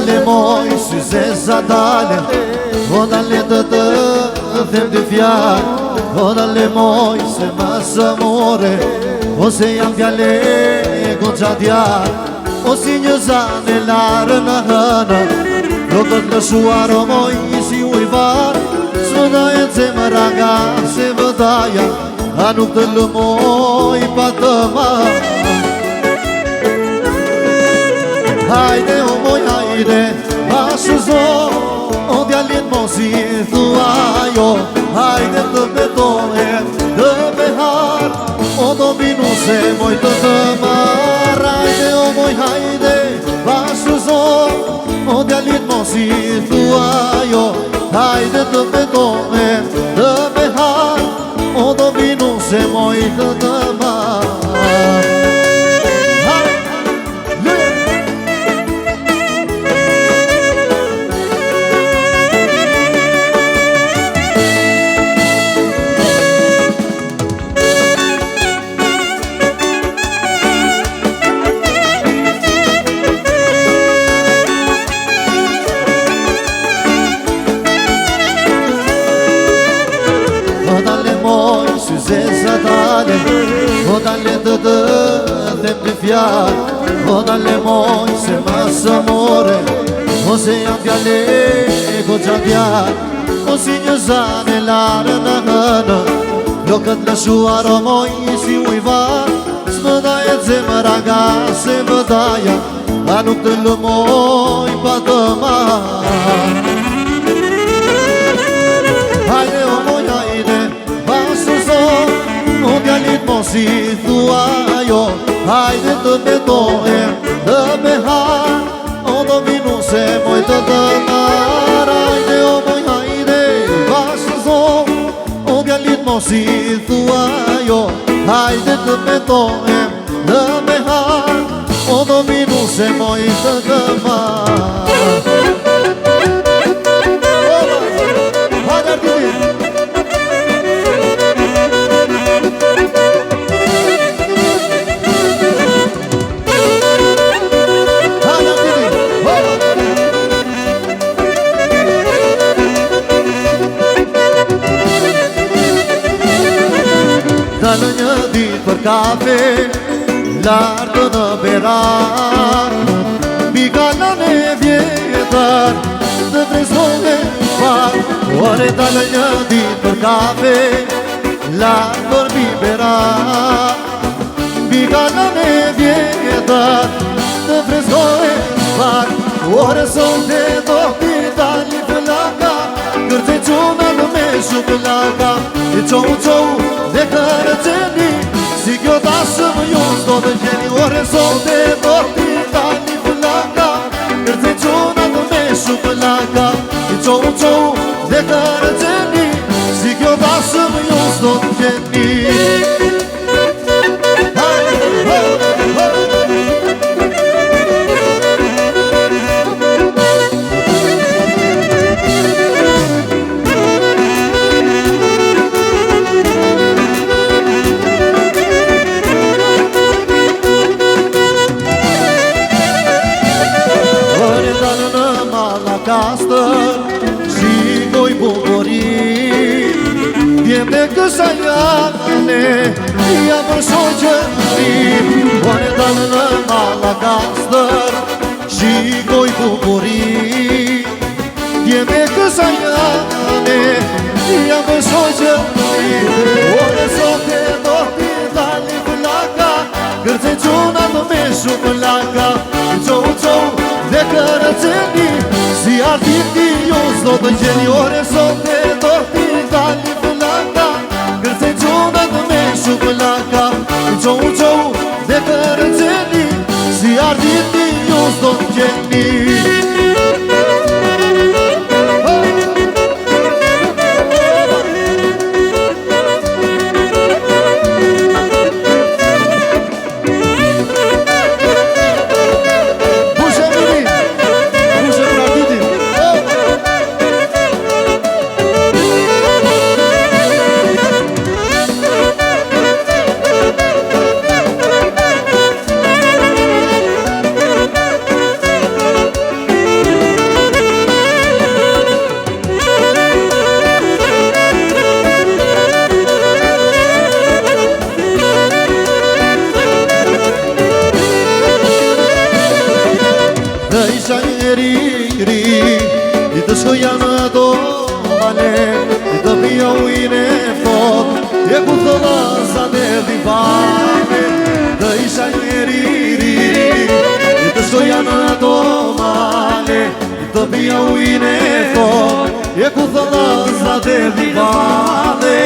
dale moj, si zeza dale. O dale të them dy fjallë. O dale moj, se masë more. Ose jam fjale goqa djarë. O si një zane larë në hënë. Do të lëshuar o moj si ujvarë. Së da e të zemëra nga se vëdaja. A nuk të lëmoj pa të marë. Hajde o moj hajde, bashkë zonë. O djallit mos i thua jo. Hajde të betone, të behar. O do binu se moj të marë. Hajde o moj hajde, bashkë zonë. O djallit mos i thua jo. Hajde të betone, të behar. O do binu se moj të marë. O dale të them dy fjallë. O dale moj, se masë more. Ose jam fjale goqa djarë. O si një zane larë në hënë. Jo këtë lëshuar o moj si ujvarë. S'më daje të zemëra nga se vëdaja. A nuk të lëmoj pa të marë. Hajde o moj hajde, bashkë zonë. O djallit mos i thua jo. Hajde të betohem, të behar. O do vinu se moj të marë. Hajde o moj hajde, bashkë zonë. O djallit mos i thua jo. Hajde të betohem, të behar. O do vinu se moj të marë. Dalë një dit për kafe, lartë në berar. Bi kalan e vjetër, të freskove par. Ore dalë një dit për kafe, lartë për bi berar. Bi kalan e vjetër, të freskove par. Ore sonde do t'i dali pëllaka, kërte quna në me shuplaka. E qohu dhe kërë qeni, si kjo tasëm ju s'do të gjeni. Ore sonde do t'i dali pëllaka, kërte quna në me shuplaka. E qohu dhe kërë qeni, si kjo tasëm ju s'do të gjeni. Shikoj bukurin, djem dhe kësa jane, ja për shoqërin. Ore dalë në Malakastër, shikoj bukurin, djem dhe kësa jane, ja për shoqërin. Ore sote do t'i dali pëllaka, kërce quna të me shuplaka. Qohu dhe kërë qeni, si artiti ju s'do të gjeni. Ore sote do t'i dali pëllaka, kërce quna të me shuplaka. Qohu dhe kërë qeni, si artiti ju s'do të gjeni. mia uine fort e cu thëllëza dhe divane.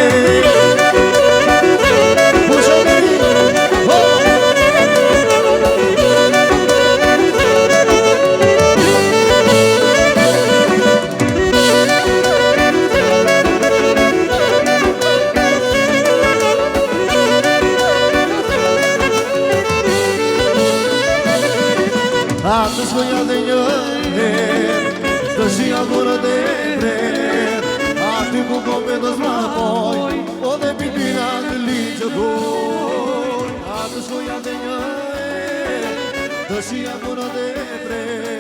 Të shkoja dhe një herë, të shia gurë dhe bret, aty ku kompe të zmapoj, o dhe pitina të liqë goj. Të shkoja dhe një herë, të shia gurë dhe bret,